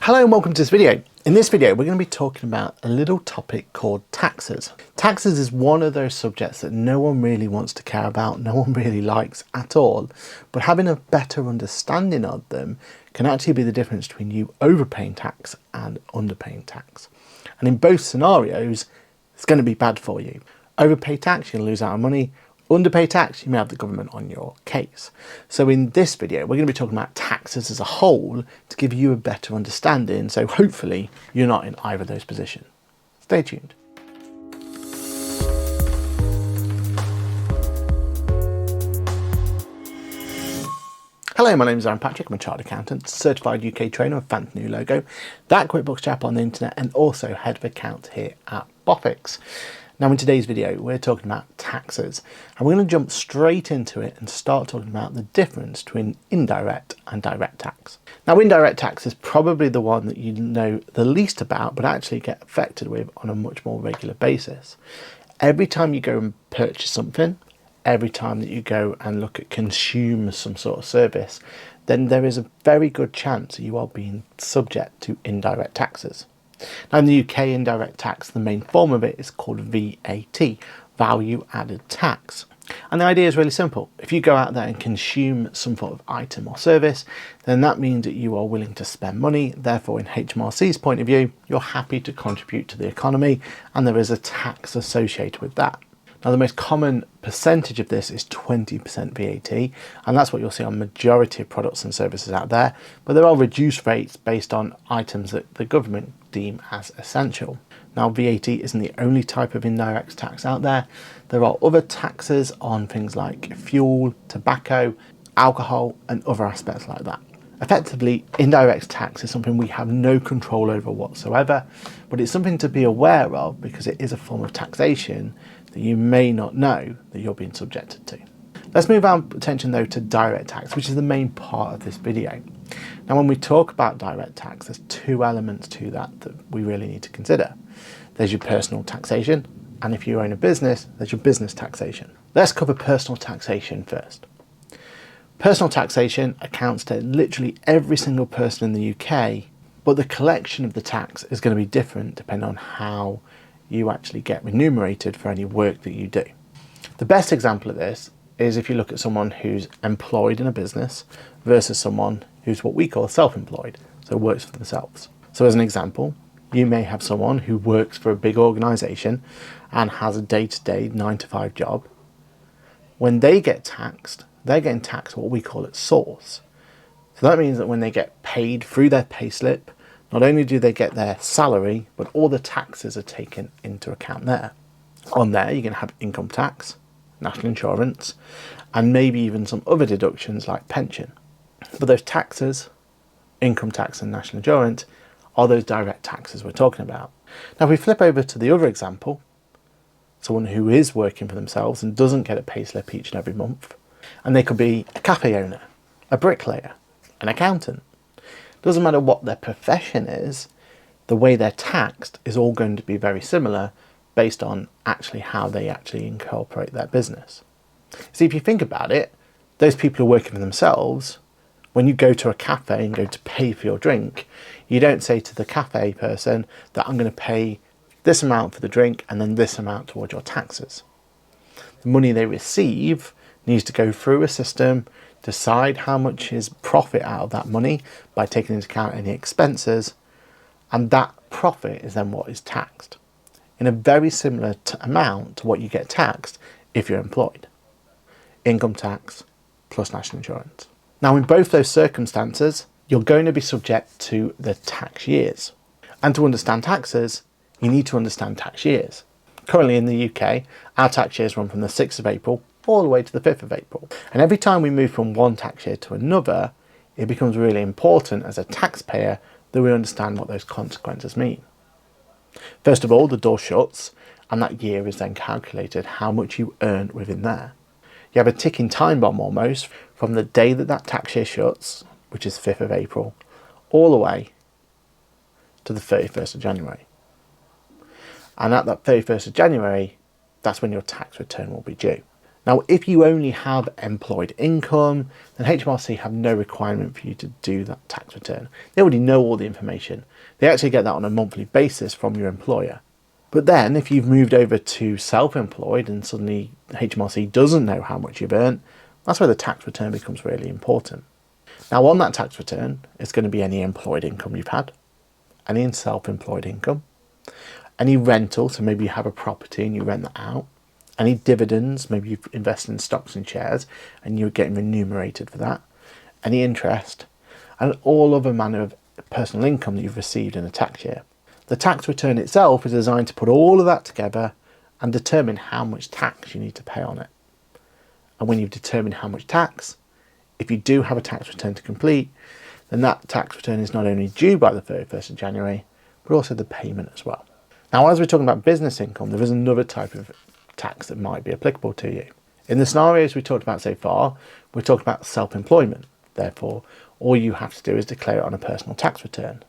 Hello and welcome to this video. In this video we're going to be talking about a little topic called taxes. Taxes is one of those subjects that no one really wants to care about, no one really likes at all, but having a better understanding of them can actually be the difference between you overpaying tax and underpaying tax. And in both scenarios it's going to be bad for you. Overpay tax, you'll lose out on money. Underpay tax, you may have the government on your case. So in this video, we're going to be talking about taxes as a whole to give you a better understanding. So hopefully you're not in either of those positions. Stay tuned. Hello, my name is Aaron Patrick. I'm a chartered accountant, certified UK trainer with fancy new logo, that QuickBooks Chap on the internet, and also head of account here at Boffix. Now in today's video, we're talking about taxes, and we're going to jump straight into it and start talking about the difference between indirect and direct tax. Now indirect tax is probably the one that you know the least about, but actually get affected with on a much more regular basis. Every time you go and purchase something, every time that you go and look at consume some sort of service, then there is a very good chance that you are being subject to indirect taxes. Now in the UK, indirect tax, the main form of it is called VAT, value added tax. And the idea is really simple. If you go out there and consume some sort of item or service, then that means that you are willing to spend money. Therefore, in HMRC's point of view, you're happy to contribute to the economy, and there is a tax associated with that. Now the most common percentage of this is 20% VAT, and that's what you'll see on majority of products and services out there, but there are reduced rates based on items that the government deem as essential. Now VAT isn't the only type of indirect tax out there. There are other taxes on things like fuel, tobacco, alcohol, and other aspects like that. Effectively, indirect tax is something we have no control over whatsoever, but it's something to be aware of because it is a form of taxation that you may not know that you're being subjected to. Let's move our attention though to direct tax, which is the main part of this video. Now when we talk about direct tax, there's two elements to that we really need to consider. There's your personal taxation, and if you own a business, there's your business taxation. Let's cover personal taxation first. Personal taxation accounts to literally every single person in the UK, but the collection of the tax is going to be different depending on how you actually get remunerated for any work that you do. The best example of this is if you look at someone who's employed in a business versus someone who's what we call self-employed, so works for themselves. So as an example, you may have someone who works for a big organisation and has a day-to-day 9-to-5 job. When they get taxed, they're getting taxed what we call at source. So that means that when they get paid through their payslip, not only do they get their salary, but all the taxes are taken into account there. On there, you're going to have income tax, national insurance, and maybe even some other deductions like pension. But those taxes, income tax and national insurance, are those direct taxes we're talking about. Now if we flip over to the other example, someone who is working for themselves and doesn't get a payslip each and every month, and they could be a cafe owner, a bricklayer, an accountant. Doesn't matter what their profession is, the way they're taxed is all going to be very similar based on actually how they actually incorporate their business. See, if you think about it, those people who are working for themselves, when you go to a cafe and go to pay for your drink, you don't say to the cafe person that I'm going to pay this amount for the drink and then this amount towards your taxes. The money they receive needs to go through a system, decide how much is profit out of that money by taking into account any expenses, and that profit is then what is taxed in a very similar amount to what you get taxed if you're employed. Income tax plus national insurance. Now in both those circumstances, you're going to be subject to the tax years. And to understand taxes, you need to understand tax years. Currently in the UK, our tax years run from the 6th of April all the way to the 5th of April. And every time we move from one tax year to another, it becomes really important as a taxpayer that we understand what those consequences mean. First of all, the door shuts, and that year is then calculated how much you earn within there. You have a ticking time bomb almost from the day that that tax year shuts, which is 5th of April, all the way to the 31st of January. And at that 31st of January, that's when your tax return will be due. Now, if you only have employed income, then HMRC have no requirement for you to do that tax return. They already know all the information. They actually get that on a monthly basis from your employer. But then if you've moved over to self-employed and suddenly HMRC doesn't know how much you've earned, that's where the tax return becomes really important. Now, on that tax return, it's going to be any employed income you've had, any self-employed income, any rental, so maybe you have a property and you rent that out, any dividends, maybe you've invested in stocks and shares and you're getting remunerated for that, any interest, and all other manner of personal income that you've received in a tax year. The tax return itself is designed to put all of that together and determine how much tax you need to pay on it. And when you've determined how much tax, if you do have a tax return to complete, then that tax return is not only due by the 31st of January, but also the payment as well. Now, as we're talking about business income, there is another type of tax that might be applicable to you. In the scenarios we talked about so far, we're talking about self-employment. Therefore, all you have to do is declare it on a personal tax return.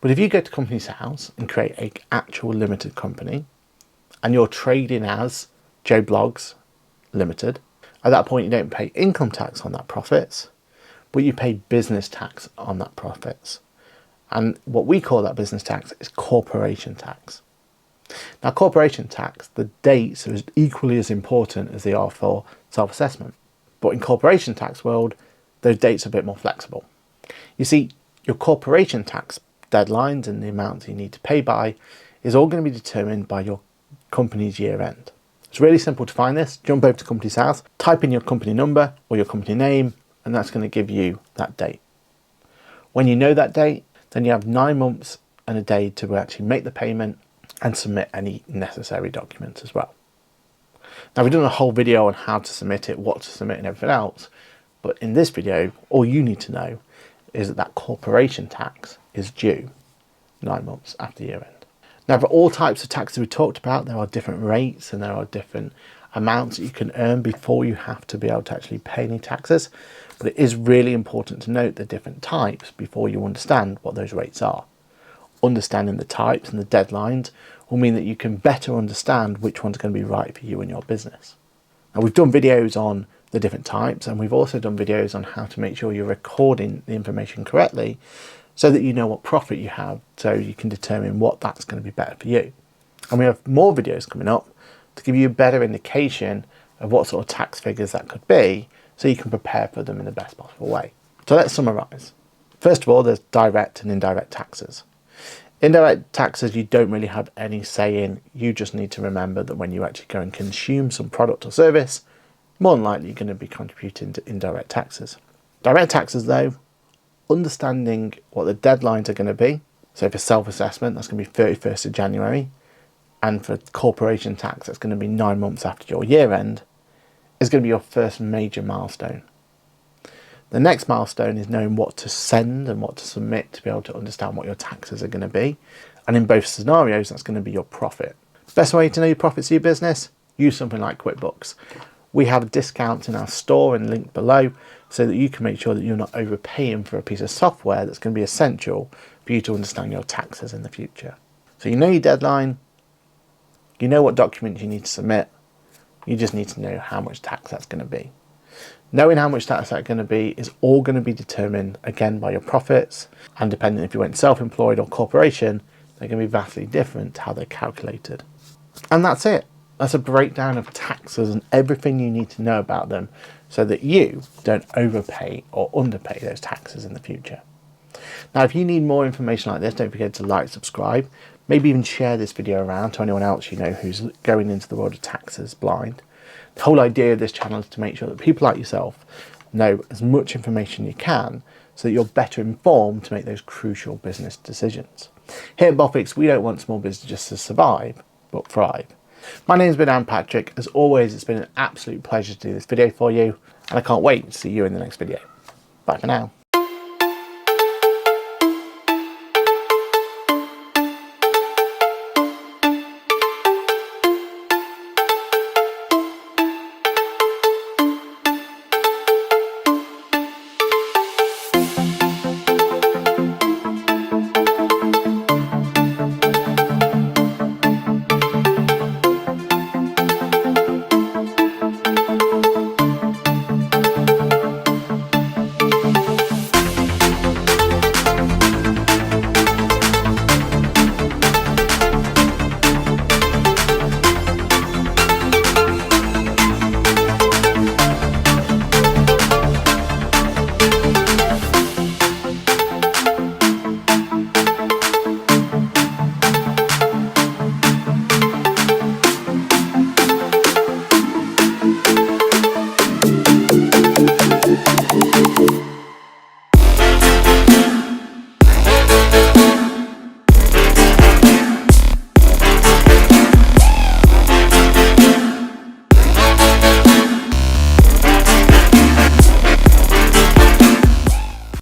But if you go to Companies House and create an actual limited company, and you're trading as Joe Bloggs Limited, at that point you don't pay income tax on that profits, but you pay business tax on that profits. And what we call that business tax is corporation tax. Now, corporation tax, the dates are equally as important as they are for self-assessment. But in corporation tax world, those dates are a bit more flexible. You see, your corporation tax deadlines and the amounts you need to pay by is all going to be determined by your company's year end. It's really simple to find this. Jump over to Companies House, type in your company number or your company name, and that's going to give you that date. When you know that date, then you have 9 months and a day to actually make the payment and submit any necessary documents as well. Now, we've done a whole video on how to submit it, what to submit and everything else, but in this video, all you need to know is that that corporation tax is due 9 months after year end. Now, for all types of taxes we talked about, there are different rates and there are different amounts that you can earn before you have to be able to actually pay any taxes. But it is really important to note the different types before you understand what those rates are. Understanding the types and the deadlines will mean that you can better understand which one's going to be right for you and your business. Now, we've done videos on the different types, and we've also done videos on how to make sure you're recording the information correctly so that you know what profit you have, so you can determine what that's going to be better for you. And we have more videos coming up to give you a better indication of what sort of tax figures that could be, so you can prepare for them in the best possible way. So let's summarise. First of all, there's direct and indirect taxes. Indirect taxes you don't really have any say in. You just need to remember that when you actually go and consume some product or service, more than likely you're going to be contributing to indirect taxes. Direct taxes though, understanding what the deadlines are going to be. So for self-assessment, that's going to be 31st of January. And for corporation tax, that's going to be 9 months after your year end, is going to be your first major milestone. The next milestone is knowing what to send and what to submit to be able to understand what your taxes are going to be. And in both scenarios, that's going to be your profit. Best way to know your profits of your business? Use something like QuickBooks. We have a discount in our store and linked below so that you can make sure that you're not overpaying for a piece of software that's going to be essential for you to understand your taxes in the future. So you know your deadline, you know what documents you need to submit, you just need to know how much tax that's going to be. Knowing how much tax that's going to be is all going to be determined again by your profits, and depending if you went self-employed or corporation, they're going to be vastly different to how they're calculated. And that's it. That's a breakdown of taxes and everything you need to know about them so that you don't overpay or underpay those taxes in the future. Now, if you need more information like this, don't forget to like, subscribe, maybe even share this video around to anyone else you know who's going into the world of taxes blind. The whole idea of this channel is to make sure that people like yourself know as much information you can so that you're better informed to make those crucial business decisions. Here at Boffix, we don't want small business just to survive, but thrive. My name's been Aaron Patrick. As always, it's been an absolute pleasure to do this video for you, and I can't wait to see you in the next video. Bye for now.